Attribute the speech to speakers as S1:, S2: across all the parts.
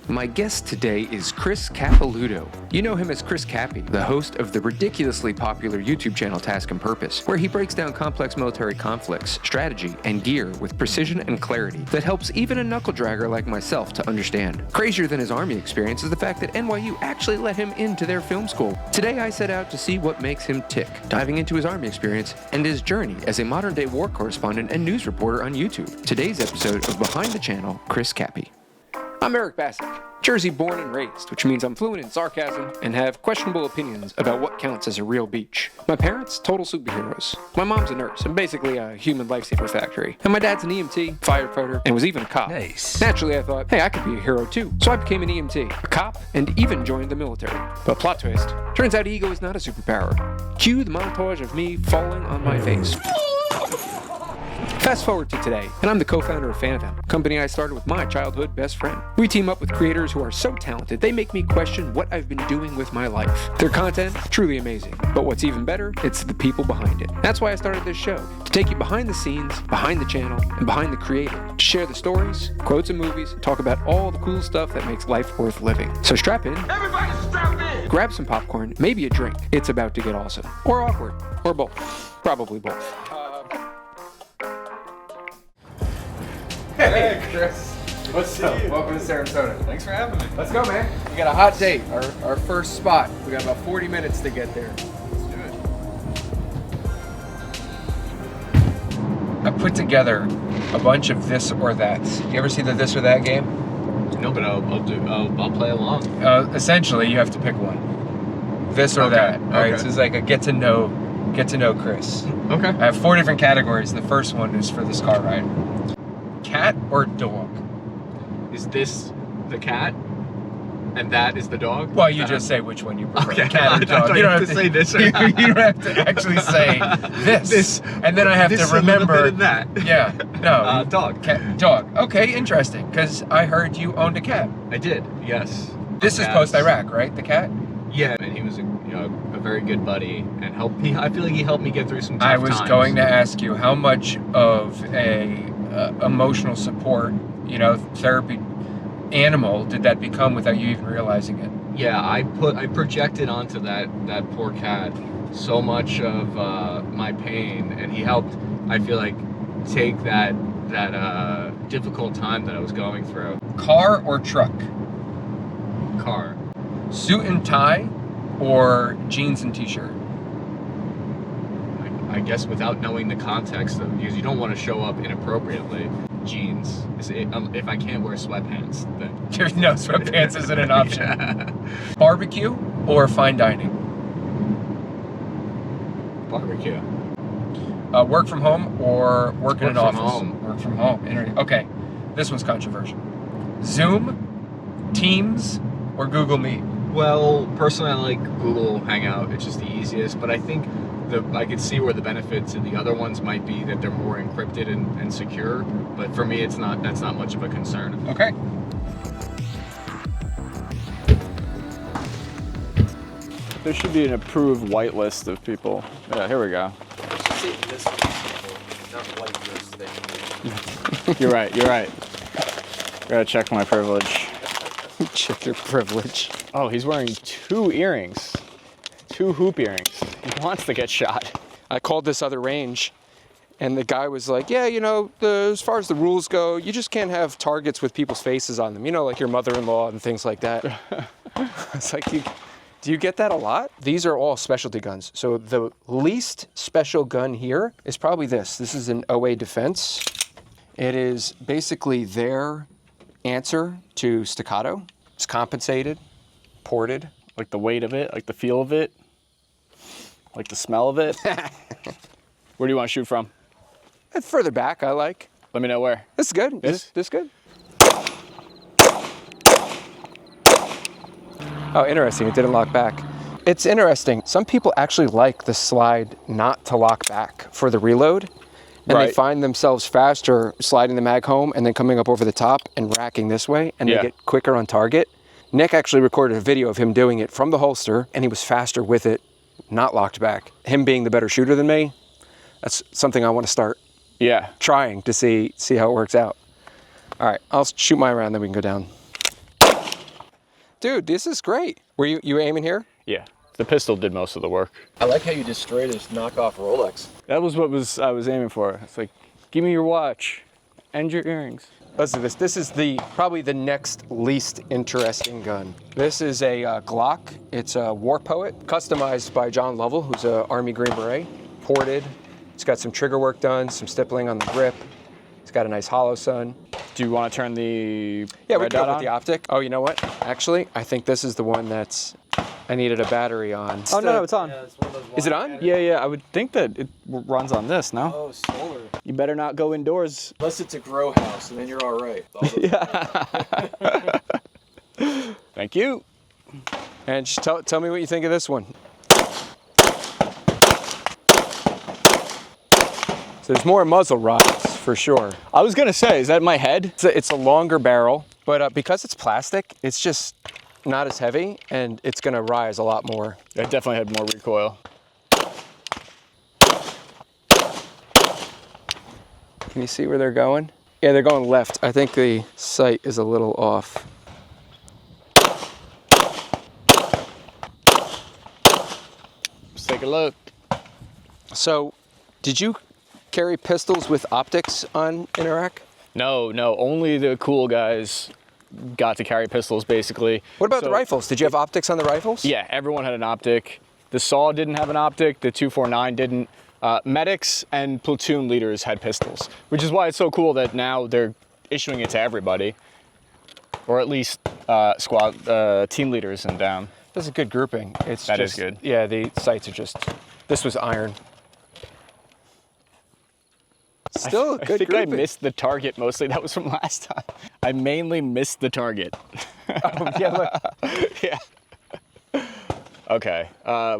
S1: My guest today is Chris Cappy. You know him as Chris Cappy, the host of the ridiculously popular YouTube channel Task and Purpose, where he breaks down complex military conflicts, strategy, and gear with precision and clarity that helps even a knuckle-dragger like myself to understand. Crazier than his Army experience is the fact that NYU actually let him into their film school. Today I set out to see what makes him tick, diving into his Army experience and his journey as a modern-day war correspondent and news reporter on YouTube. Today's episode of Behind the Channel, Chris Cappy. I'm Eric Basek, Jersey born and raised, which means I'm fluent in sarcasm and have questionable opinions about what counts as a real beach. My parents, total superheroes. My mom's a nurse and basically a human lifesaver factory. And my dad's an EMT, firefighter, and was even a cop. Nice. Naturally, I thought, hey, I could be a hero too. So I became an EMT, a cop, and even joined the military. But plot twist, turns out ego is not a superpower. Cue the montage of me falling on my face. Fast forward to today, and I'm the co-founder of Fanathem, a company I started with my childhood best friend. We team up with creators who are so talented, they make me question what I've been doing with my life. Their content, truly amazing. But what's even better, it's the people behind it. That's why I started this show, to take you behind the scenes, behind the channel, and behind the creator, to share the stories, quotes and movies, and talk about all the cool stuff that makes life worth living. So strap in. Everybody strap in! Grab some popcorn, maybe a drink. It's about to get awesome. Or awkward. Or both. Probably both. Hey, Chris. What's up? Welcome to Sarasota.
S2: Thanks for having me.
S1: Let's go, man. We got a hot date. Our first spot. We got about 40 minutes to get there.
S2: Let's do it.
S1: I put together a bunch of this or that. You ever see the this or that game?
S2: No, but I'll play along.
S1: Essentially, you have to pick one. This or that. All right. So it's like a get to know Chris.
S2: Okay.
S1: I have 4 different categories. The first one is for this car ride. Cat or dog?
S2: Is this the cat? And that is the dog?
S1: Well, you just say which one you prefer.
S2: Okay.
S1: Cat or dog.
S2: You don't have to say this or
S1: you don't have to actually say this. And then I have to remember.
S2: A little bit of that.
S1: Yeah. No.
S2: Dog.
S1: Cat, dog. Okay, interesting. Because I heard you owned a cat.
S2: I did, yes.
S1: This is post-Iraq, right? The cat?
S2: Yeah, and he was a very good buddy and helped me. I feel like he helped me get through some tough times.
S1: I was going to ask you, how much of a emotional support, therapy animal did that become without you even realizing it?
S2: Yeah, I projected onto that poor cat so much of my pain, and he helped, I feel like, take that difficult time that I was going through.
S1: Car or truck?
S2: Car.
S1: Suit and tie or jeans and t-shirt?
S2: I guess without knowing the context of, because you don't want to show up inappropriately. Jeans. If I can't wear sweatpants, then
S1: there's no sweatpants isn't an option.
S2: Yeah.
S1: Barbecue or fine dining?
S2: Barbecue.
S1: Work from home or work in an office?
S2: Home.
S1: Work from home. Okay, this one's controversial. Zoom, Teams, or Google Meet?
S2: Well, personally, I like Google Hangout. It's just the easiest, but I think I could see where the benefits of the other ones might be that they're more encrypted and secure. But for me, that's not much of a concern.
S1: Okay.
S3: There should be an approved whitelist of people. Yeah, here we go. You're right. Gotta check my privilege.
S1: Check your privilege.
S3: Oh, he's wearing 2 earrings. 2 hoop earrings. He wants to get shot.
S1: I called this other range, and the guy was like, yeah, as far as the rules go, you just can't have targets with people's faces on them. Like your mother-in-law and things like that. It's like, do you get that a lot? These are all specialty guns. So the least special gun here is probably this. This is an OA Defense. It is basically their answer to staccato. It's compensated, ported.
S3: Like the weight of it, like the feel of it, like the smell of it. Where do you want to shoot from?
S1: Further back, I like.
S3: Let me know where.
S1: This is good. This is good. Oh, interesting. It didn't lock back. It's interesting. Some people actually like the slide not to lock back for the reload. And they find themselves faster sliding the mag home and then coming up over the top and racking this way, and they get quicker on target. Nick actually recorded a video of him doing it from the holster, and he was faster with it, not locked back. Him being the better shooter than me, that's something I want to start trying to see how it works out. All right, I'll shoot my round, then we can go down. Dude, this is great. Were you aiming here?
S3: Yeah, the pistol did most of the work.
S1: I like how you destroyed this knockoff Rolex.
S3: That was what I was aiming for. It's like, give me your watch and your earrings.
S1: Listen to this. This is probably the next least interesting gun. This is a Glock. It's a War Poet, customized by John Lovell, who's an Army Green Beret, ported. It's got some trigger work done, some stippling on the grip. It's got a nice hollow sun.
S3: Do you want to turn the
S1: Yeah, we
S3: red
S1: can
S3: dot
S1: go with
S3: on?
S1: the optic. Oh, you know what? Actually, I think this is the one I needed a battery on.
S3: Oh, no, it's on.
S4: Yeah, it's one of those
S1: Is it on?
S3: Yeah, I would think that it runs on this, no?
S4: Oh, solar.
S3: You better not go indoors.
S4: Unless it's a grow house, and then you're all right.
S3: Thank you.
S1: And just tell me what you think of this one. So there's more muzzle rise, for sure.
S3: I was gonna say, is that my head?
S1: It's a longer barrel, but because it's plastic, it's just not as heavy, and it's gonna rise a lot more.
S3: It definitely had more recoil.
S1: Can you see where they're going? Yeah, they're going left. I think the sight is a little off.
S3: Let's take a look.
S1: So, did you carry pistols with optics on in Iraq?
S3: No, only the cool guys got to carry pistols, basically.
S1: What about the rifles? Did you have optics on the rifles?
S3: Yeah, everyone had an optic. The SAW didn't have an optic, the 249 didn't. Medics and platoon leaders had pistols, which is why it's so cool that now they're issuing it to everybody, or at least squad team leaders and down.
S1: That's a good grouping.
S3: That is good.
S1: Yeah, the sights are just. This was iron. Still a good
S3: I think
S1: grouping.
S3: I missed the target mostly. That was from last time. I mainly missed the target.
S1: Oh, yeah, look.
S3: Yeah. Okay,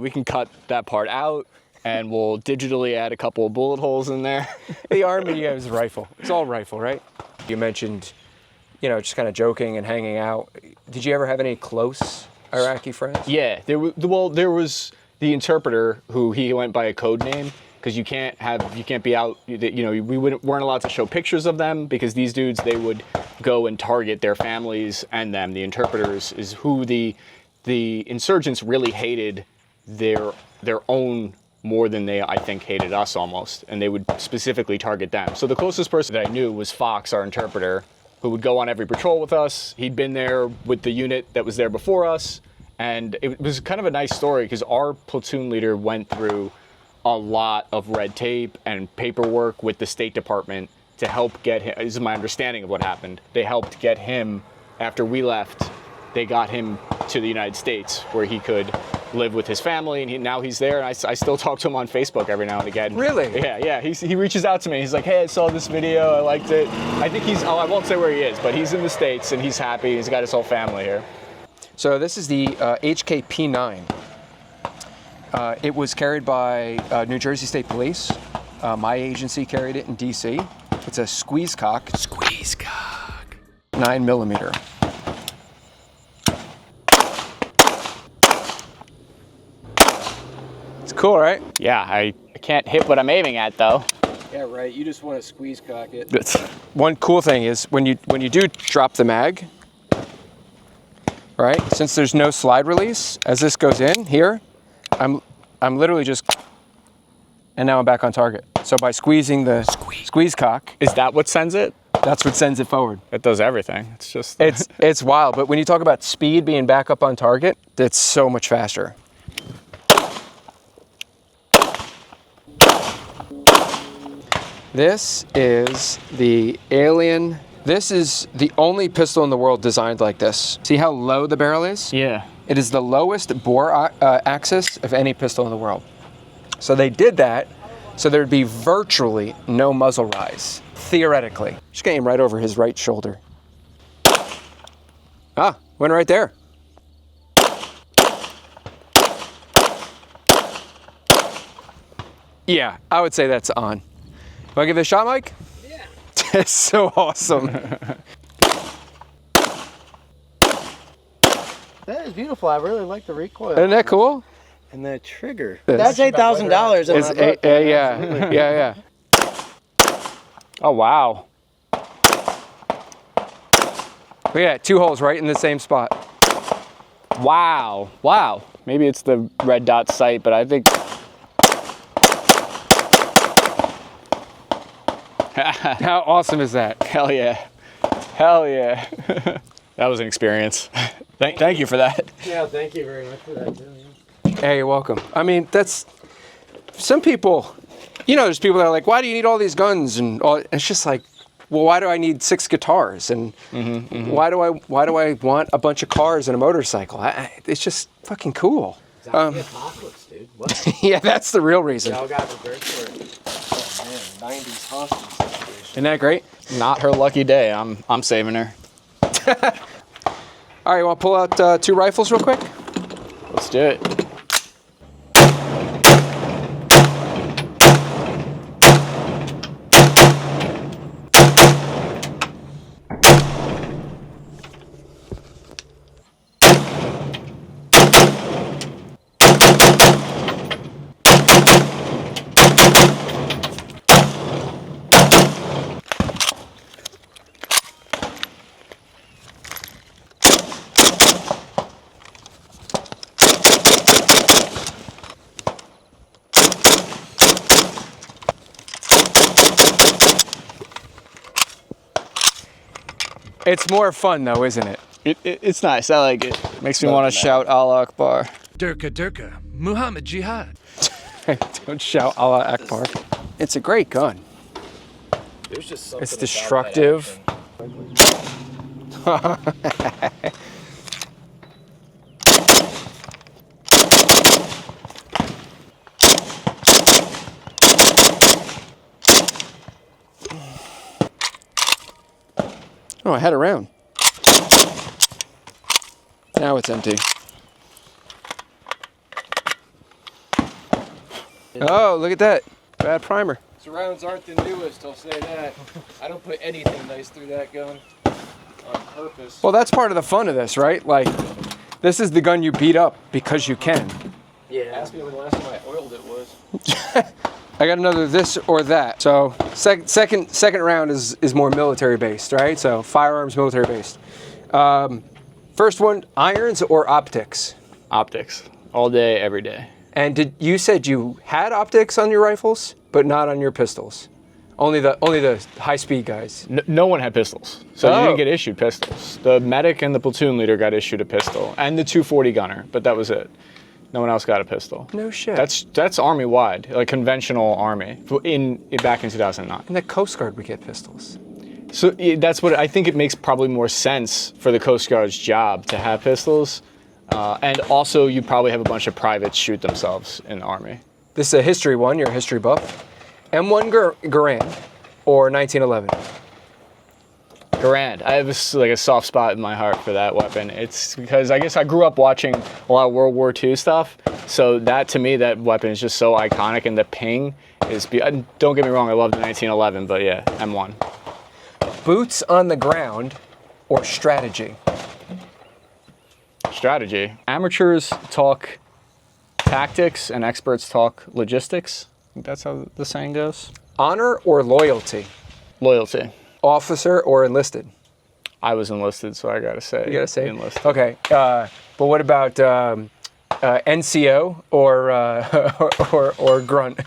S3: we can cut that part out, and we'll digitally add a couple of bullet holes in there.
S1: The Army is a rifle. It's all rifle, right? You mentioned, just kind of joking and hanging out. Did you ever have any close Iraqi friends?
S3: Yeah, there was the interpreter who he went by a code name, because you can't be out, we weren't allowed to show pictures of them, because these dudes, they would go and target their families and them. The interpreters is who the insurgents really hated their own more than they, I think, hated us almost, and they would specifically target them. So the closest person that I knew was Fox, our interpreter, who would go on every patrol with us. He'd been there with the unit that was there before us, and it was kind of a nice story, because our platoon leader went through a lot of red tape and paperwork with the State Department to help get him. This is my understanding of what happened. They helped get him, after we left, they got him to the United States, where he could live with his family, and now he's there, and I still talk to him on Facebook every now and again.
S1: Really?
S3: Yeah. He reaches out to me. He's like, hey, I saw this video, I liked it. I think I won't say where he is, but he's in the States, and he's happy. He's got his whole family here.
S1: So this is the HKP9. It was carried by New Jersey State Police. My agency carried it in DC. It's a squeeze cock. 9mm. It's cool, right?
S3: Yeah, I can't hit what I'm aiming at, though.
S4: Yeah, right. You just want to squeeze cock it.
S1: One cool thing is when you do drop the mag, right? Since there's no slide release, as this goes in here, I'm literally just, and now I'm back on target. So by squeezing the squeeze cock,
S3: Is that what sends it?
S1: that's what sends it forward.
S3: It does everything. It's just...
S1: It's wild, but when you talk about speed being back up on target, it's so much faster. This is the Alien. This is the only pistol in the world designed like this. See how low the barrel is?
S3: Yeah.
S1: It is the lowest bore axis of any pistol in the world. So they did that so there'd be virtually no muzzle rise, theoretically. Just gonna aim right over his right shoulder. Ah, went right there. Yeah, I would say that's on. Want to give it a shot, Mike?
S4: Yeah.
S1: It's so awesome.
S4: That is beautiful. I really like the recoil.
S1: Isn't that cool?
S4: And the trigger.
S1: Yes.
S4: That's $8,000 in
S1: It's
S4: my book.
S1: yeah.
S3: Oh, wow.
S1: Look at that, 2 holes right in the same spot.
S3: Wow. Wow. Maybe it's the red dot sight, but I think...
S1: How awesome is that?
S3: Hell yeah. Hell yeah. That was an experience. Thank you for that.
S4: Yeah, thank you very much for that, too.
S1: Hey, you're welcome. I mean, that's some people, you know, there's people that are like, why do you need all these guns? And all, it's just like, well, why do I need 6 guitars? And why do I want a bunch of cars and a motorcycle? It's just fucking cool.
S4: Zombie apocalypse, dude. What?
S1: Yeah, that's the real reason.
S4: Y'all got prepared for it. Oh, man. 90s hostage situation.
S1: Isn't that great?
S3: Not her lucky day. I'm saving her.
S1: All right, you want to pull out 2 rifles real quick?
S3: Let's do it.
S1: It's more fun though, isn't it?
S3: It's nice. I like it. Makes me want to shout Allah Akbar.
S5: Durka Durka, Muhammad Jihad.
S1: Don't shout Allah Akbar. It's a great gun.
S4: There's just something
S1: It's
S4: about
S1: destructive.
S4: that action.
S1: Oh, I had a round. Now it's empty. Oh, look at that. Bad primer.
S4: These rounds aren't the newest, I'll say that. I don't put anything nice through that gun on purpose.
S1: Well, that's part of the fun of this, right? Like, this is the gun you beat up because you can.
S4: Yeah. Ask me when the last time I oiled it was.
S1: I got another this or that. So second round is more military based, right? So firearms, military based. First one, irons or optics?
S3: Optics. All day, every day.
S1: And you said you had optics on your rifles, but not on your pistols. Only the high speed guys.
S3: No one had pistols, so you
S1: Oh.
S3: didn't get issued pistols. The medic and the platoon leader got issued a pistol, and the 240 gunner, but that was it. No one else got a pistol.
S1: No shit.
S3: That's army wide, like conventional army back in 2009.
S1: In the Coast Guard we get pistols.
S3: So that's what I think. It makes probably more sense for the Coast Guard's job to have pistols, and also you probably have a bunch of privates shoot themselves in the army.
S1: This is a history one. You're a history buff. M1 Garand or 1911.
S3: Garand. I have a soft spot in my heart for that weapon. It's because I guess I grew up watching a lot of World War II stuff. So that, to me, that weapon is just so iconic, and the ping is... Don't get me wrong, I love the 1911, but yeah, M1.
S1: Boots on the ground or strategy?
S3: Strategy. Amateurs talk tactics and experts talk logistics. I think that's how the saying goes.
S1: Honor or loyalty?
S3: Loyalty.
S1: Officer or enlisted?
S3: I was enlisted, so I gotta say.
S1: You gotta say
S3: enlisted.
S1: Okay, but what about NCO or grunt?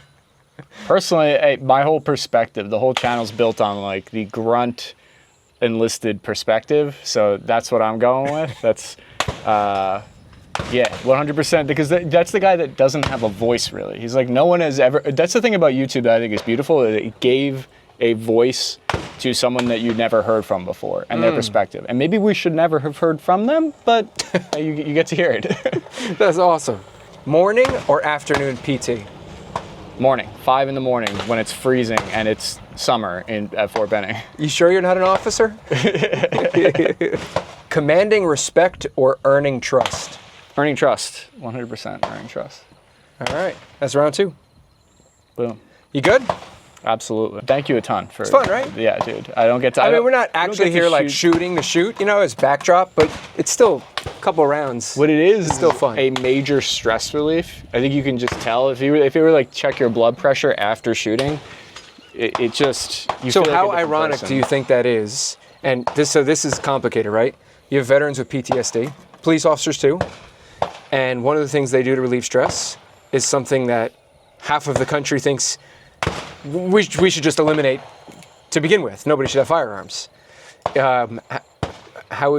S3: Personally, my whole perspective, the whole channel's built on like the grunt enlisted perspective, so that's what I'm going with. That's, yeah, 100%, because that's the guy that doesn't have a voice really. He's like, no one has ever. That's the thing about YouTube that I think is beautiful. That it gave a voice to someone that you'd never heard from before and their perspective. And maybe we should never have heard from them, but you get to hear it.
S1: That's awesome. Morning or afternoon PT?
S3: Morning, 5 in the morning when it's freezing and it's summer at Fort Benning.
S1: You sure you're not an officer? Commanding respect or earning trust?
S3: Earning trust, 100% earning trust.
S1: All right, that's round 2.
S3: Boom.
S1: You good?
S3: Absolutely. Thank you a ton for.
S1: It's fun, right?
S3: Yeah, dude. I don't get to.
S1: I mean, we're not
S3: I don't
S1: actually
S3: get to
S1: here like
S3: shoot.
S1: shooting the shoot, you know, as backdrop, but it's still a couple of rounds.
S3: What it is
S1: It's still fun.
S3: A major stress relief. I think you can just tell if you were like check your blood pressure after shooting, it just. You
S1: So
S3: feel like
S1: how
S3: a different
S1: ironic
S3: person.
S1: do you think that is? And this is complicated, right? You have veterans with PTSD, police officers too. And one of the things they do to relieve stress is something that half of the country thinks we should just eliminate to begin with. Nobody should have firearms. How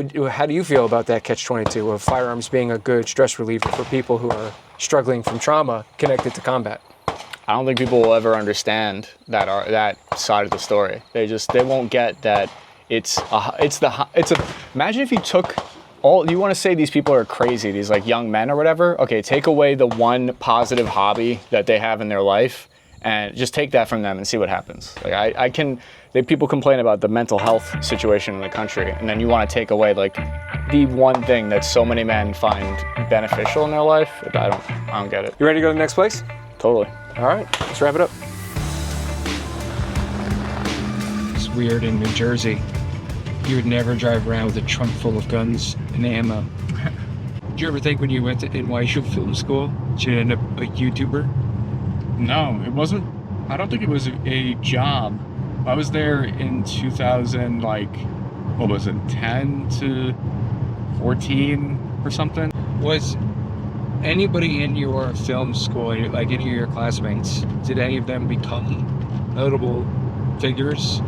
S1: do you feel about that catch-22 of firearms being a good stress reliever for people who are struggling from trauma connected to combat?
S3: I don't think people will ever understand that side of the story. They won't get that imagine if you took you want to say these people are crazy, these like young men or whatever. Okay, take away the one positive hobby that they have in their life and just take that from them and see what happens. Like people complain about the mental health situation in the country, and then you want to take away like the one thing that so many men find beneficial in their life. I don't get it.
S1: You ready to go to the next place?
S3: Totally.
S1: All right, let's wrap it up.
S6: It's weird in New Jersey. You would never drive around with a trunk full of guns and ammo. Did you ever think when you went to NYU Film School that you'd end up a YouTuber?
S7: No, it wasn't. I don't think it was a job. I was there in 2000, like, what was it, 10 to 14 or something?
S6: Was anybody in your film school, like any of your classmates, did any of them become notable figures?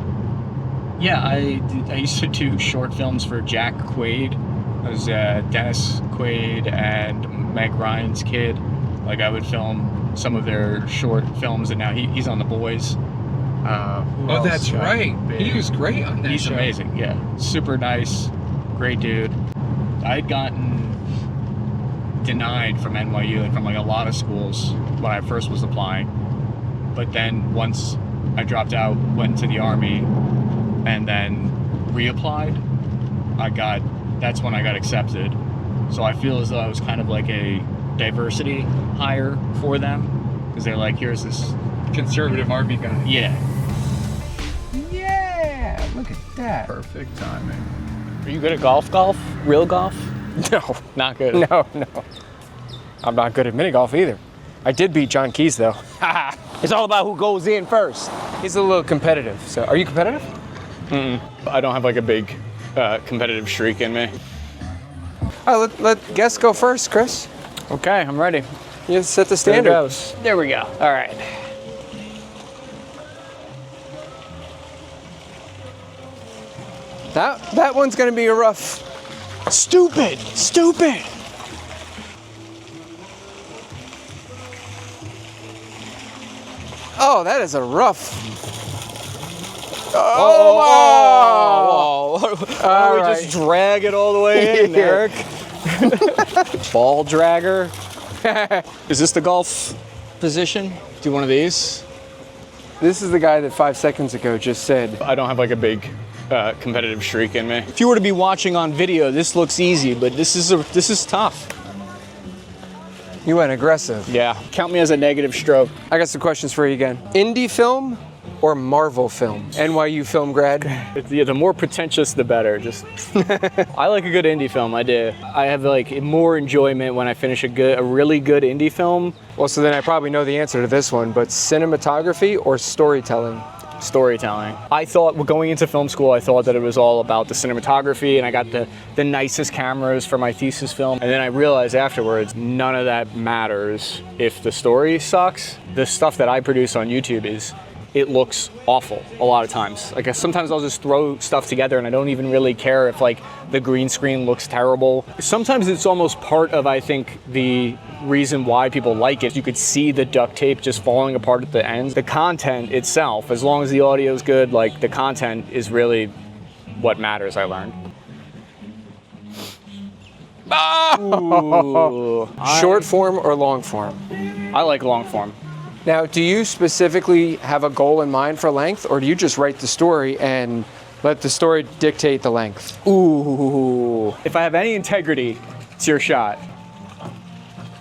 S7: Yeah, I used to do short films for Jack Quaid. I was Dennis Quaid and Meg Ryan's kid. Like, I would film some of their short films, and now he's on The Boys.
S6: Oh, that's right. He was great on that
S7: He's
S6: show.
S7: amazing, yeah. Super nice, great dude. I had gotten denied from NYU and from like a lot of schools when I first was applying. But then once I dropped out, went to the Army, and then reapplied, that's when I got accepted. So I feel as though I was kind of like a diversity hire for them, because they're like, here's this
S6: Conservative Army guy.
S7: Yeah.
S6: Yeah, look at that.
S7: Perfect timing.
S3: Are you good at golf? Real golf?
S1: No,
S3: Not good.
S1: no. I'm not good at mini golf either. I did beat John Keys though.
S8: It's all about who goes in first.
S1: He's a little competitive. So, are you competitive?
S3: I don't have like a big competitive streak in me.
S1: All right, let guests go first, Chris.
S3: Okay, I'm ready.
S1: You set the
S3: There it
S1: standard.
S3: goes. There we go. All right.
S1: That one's gonna be a rough.
S3: Stupid.
S1: Oh, that is a rough.
S3: Oh!
S1: All
S3: we
S1: right.
S3: just drag it all the way in,
S1: Yeah.
S3: Eric. Ball dragger. Is this the golf position? Do one of these.
S1: This is the guy that 5 seconds ago just said.
S3: I don't have like a big competitive streak in me.
S8: If you were to be watching on video, this looks easy, but this is tough.
S1: You went aggressive.
S3: Yeah, count me as a negative stroke.
S1: I got some questions for you again. Indie film or Marvel film? NYU film grad.
S3: The more pretentious, the better. Just, I like a good indie film. I do. I have like more enjoyment when I finish a really good indie film.
S1: Well, so then I probably know the answer to this one, but cinematography or storytelling?
S3: Storytelling. I thought, going into film school, I thought that it was all about the cinematography, and I got the nicest cameras for my thesis film. And then I realized afterwards, none of that matters if the story sucks. The stuff that I produce on YouTube it looks awful a lot of times. Like, sometimes I'll just throw stuff together and I don't even really care if like the green screen looks terrible. Sometimes it's almost part of, I think, the reason why people like it. You could see the duct tape just falling apart at the ends. The content itself, as long as the audio is good, like the content is really what matters, I learned. Ooh,
S1: Short form or long form?
S3: I like long form.
S1: Now, do you specifically have a goal in mind for length, or do you just write the story and let the story dictate the length?
S3: Ooh. If I have any integrity, it's your shot.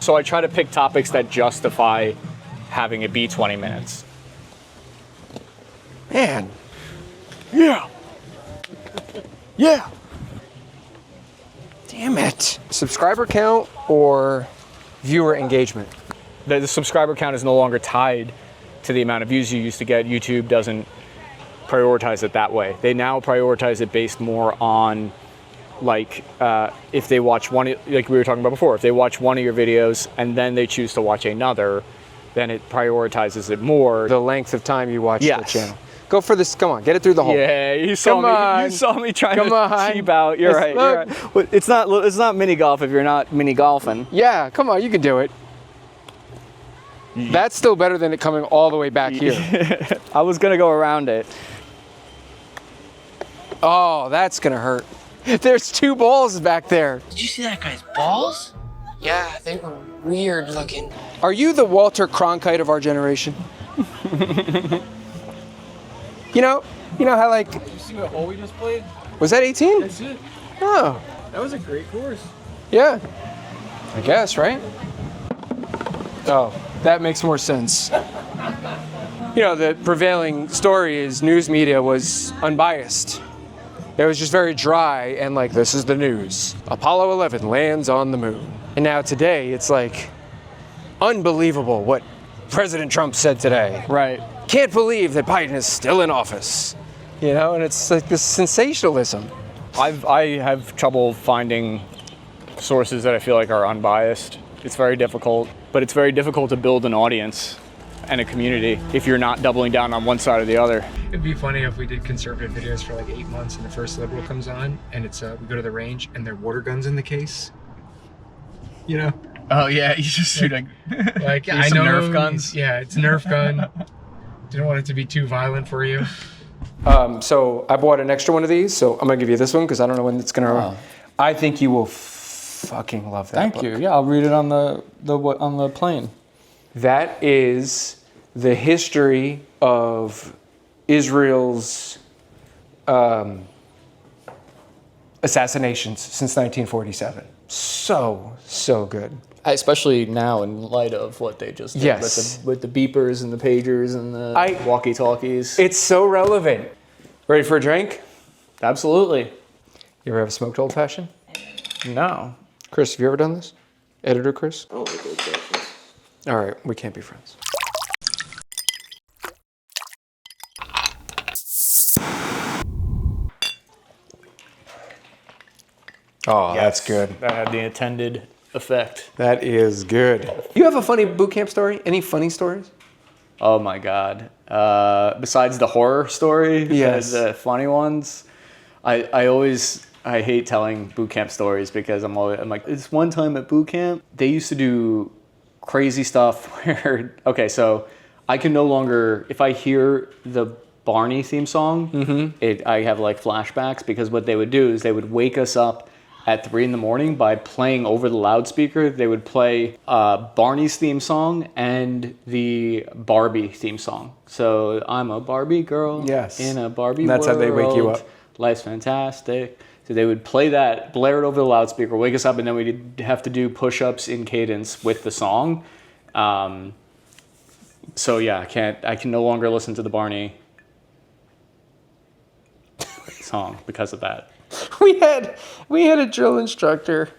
S3: So I try to pick topics that justify having it be 20 minutes.
S1: Man,
S3: Yeah. Yeah.
S1: damn it. Subscriber count or viewer engagement?
S3: The subscriber count is no longer tied to the amount of views you used to get. YouTube doesn't prioritize it that way. They now prioritize it based more on like if they watch one, like we were talking about before, if they watch one of your videos and then they choose to watch another, then it prioritizes it more.
S1: The length of time you watch the
S3: Yes.
S1: channel. Go for this. Come on, get it through the hole.
S3: Yeah, you saw
S1: Come
S3: me.
S1: on.
S3: You saw me trying
S1: Come
S3: to
S1: on.
S3: cheap out. You're right. You're right. But it's not mini golf if you're not mini golfing.
S1: Yeah, come on, you can do it. That's still better than it coming all the way back here.
S3: I was gonna go around it.
S1: Oh, that's gonna hurt. There's 2 balls back there.
S9: Did you see that guy's balls? Yeah, they were weird looking.
S1: Are you the Walter Cronkite of our generation? You know how like,
S4: Did you see what hole we just played?
S1: was that 18?
S4: That's it.
S1: Oh,
S4: That was a great course.
S1: yeah. I guess, right? Oh, that makes more sense. The prevailing story is news media was unbiased. It was just very dry and like, this is the news. Apollo 11 lands on the moon. And now today, it's like, unbelievable what President Trump said today.
S3: Right.
S1: Can't believe that Biden is still in office. And it's like this sensationalism.
S3: I have trouble finding sources that I feel like are unbiased. It's very difficult, but it's very difficult to build an audience and a community if you're not doubling down on one side or the other.
S6: It'd be funny if we did conservative videos for like 8 months and the first liberal comes on and it's we go to the range and there are water guns in the case.
S7: Oh yeah, you just shoot
S6: Like
S7: I know Nerf guns.
S6: Yeah, it's a Nerf gun. Didn't want it to be too violent for you.
S1: So I bought an extra one of these, so I'm gonna give you this one because I don't know when it's gonna. I think you will fucking love that.
S3: Thank
S1: book.
S3: you. Yeah, I'll read it on the plane.
S1: That is the history of Israel's assassinations since 1947. So good.
S3: Especially now in light of what they just did
S1: Yes.
S3: with the beepers and the pagers and the walkie-talkies.
S1: It's so relevant. Ready for a drink?
S3: Absolutely.
S1: You ever have a smoked old fashioned?
S3: No.
S1: Chris, have you ever done this? Editor Chris?
S4: I don't like old fashions.
S1: All right, we can't be friends. Oh, that's good.
S3: That had the intended effect.
S1: That is good. You have a funny boot camp story? Any funny stories?
S3: Oh my God. Besides the horror story,
S1: Yes.
S3: the funny ones, I hate telling boot camp stories because I'm like, this one time at boot camp, they used to do crazy stuff where, okay, so I can no longer, if I hear the Barney theme song, I have like flashbacks because what they would do is they would wake us up at 3 a.m. by playing over the loudspeaker. They would play Barney's theme song and the Barbie theme song. So I'm a Barbie girl
S1: Yes.
S3: in a Barbie
S1: And that's
S3: world.
S1: how they wake you up.
S3: Life's fantastic. So they would play that, blare it over the loudspeaker, wake us up, and then we'd have to do push-ups in cadence with the song. So yeah, I can no longer listen to the Barney song because of that.
S1: We had a drill instructor,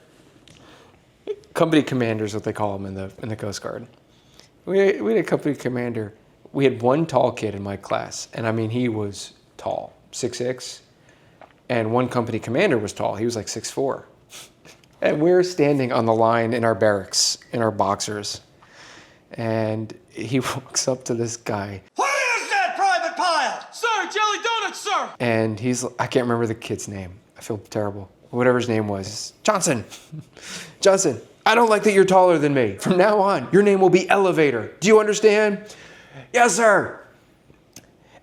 S1: company commander is what they call them in the Coast Guard. We had a company commander. We had one tall kid in my class, and I mean he was tall, 6'6", and one company commander was tall. He was like 6'4", and we're standing on the line in our barracks in our boxers, and he walks up to this guy.
S10: What is that, Private Pile? Sir, jelly donuts, sir!
S1: And I can't remember the kid's name. I feel terrible. Whatever his name was. Johnson, I don't like that you're taller than me. From now on, your name will be Elevator. Do you understand? Yes, sir.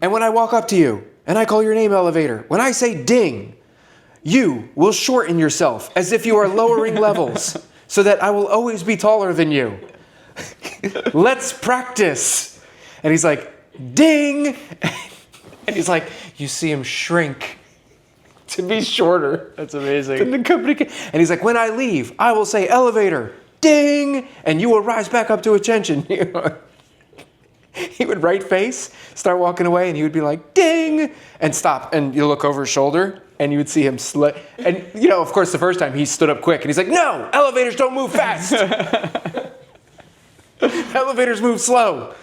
S1: And when I walk up to you and I call your name Elevator, when I say ding, you will shorten yourself as if you are lowering levels so that I will always be taller than you. Let's practice. And he's like, ding. And he's like, you see him shrink to be shorter.
S3: That's amazing.
S1: Than the company. And he's like, when I leave, I will say elevator, ding, and you will rise back up to attention. He would right face, start walking away, and he would be like, ding, and stop. And you look over his shoulder, and you would see him And, of course, the first time he stood up quick, and he's like, no, elevators don't move fast. Elevators move slow.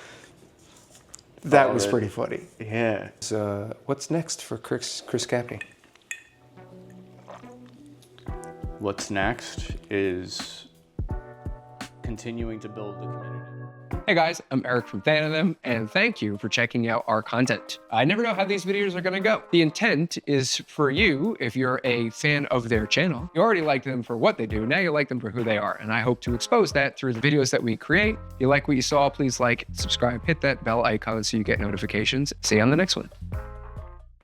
S1: That was pretty funny.
S3: Yeah.
S1: So, what's next for Chris Cappy?
S11: What's next is continuing to build the community.
S1: Hey guys, I'm Eric from Fanathem, and thank you for checking out our content. I never know how these videos are gonna go. The intent is for you, if you're a fan of their channel, you already like them for what they do, now you like them for who they are, and I hope to expose that through the videos that we create. If you like what you saw, please like, subscribe, hit that bell icon so you get notifications. See you on the next one.